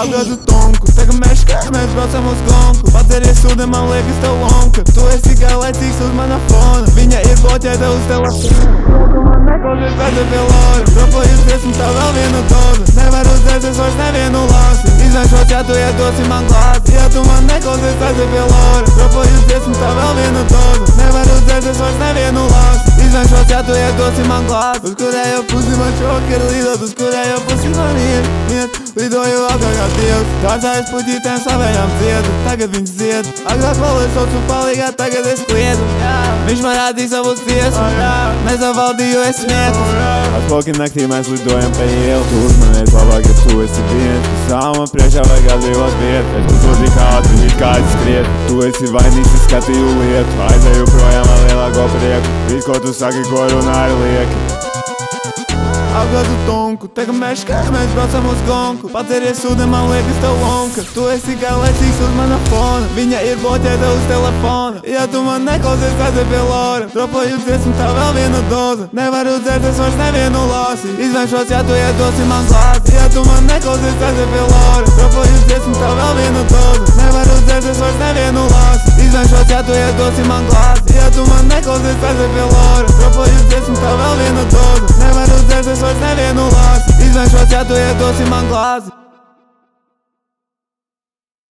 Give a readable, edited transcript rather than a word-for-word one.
Alga do tonco, pega mexe, mas brotamos gonco. Bateria surda, man liek is te lonka. Tu esi galēcīgs uz mana fona. Viņa ir bloķēta uz telefona. Man neklausīs pēc pilora. Dropoju dziesmu, tā vēl viena doza. Nevaru dzert, es vairs nevienu lasi. Izvēršos, ja tu iedosi man glāzi. Ja tu man neklausīs pēc pilora. Dropoju dziesmu, tā vēl viena doza. Nevaru dzert, es vairs nevienu lasi. Izvēršos, ja tu iedosi man glāzi. Uz kurējo pusi man šoki ir lidot. Uz kurējo pusi man iet. Lidoju augāk kā dievs. Dārzājas puķītēm savējām dziedu. Tagad viņš dzied. Agrāk vēl es saucu palīgā, tagad es kliedu. Viņš man rādīja savus tiesas. Nezavaldīju es smietus. Ar spoki naktī mēs lidojam pa ielu. Tu uzmanies labāk, ja tu esi viens. Tu stāv man priekšā vajag atbrīvot vietu. Es uzlūdīju kā ātri, it kā es skriet. Tu esi vainīgs, es skatīju lietu. Aizēju projām ar lielāko prieku. Viss, ko tu saki, ko runā ir lieki. Alga do tonco, pega mexe, mēs braucam uz gonku. Bateria surda, man liek is te lonka. Tu esi galēcīgs uz mana fona. Viņa ir bloķēta uz telefona. Ja tu man neklausies, tad ir pie lora. Dropoju dziesmu, tā vēl viena doza. Nevaru dzert, es vairs nevienu lasi. Izvēršos, ja tu iedosi man glāzi. Ja tu man neklausies, tad ir pie lora. Dropoju dziesmu, tā vēl viena doza. Nevaru dzert, es vairs nevienu lasi. Izvēršos, ja tu iedosi man glāzi. Ja tu man neklausies, tad ir pie lora. Dropoju dziesmu, tā vēl viena doza. Nevaru dzert, es vairs nevienu lasi. Izvēršos, ja tu iedosi man glāzi.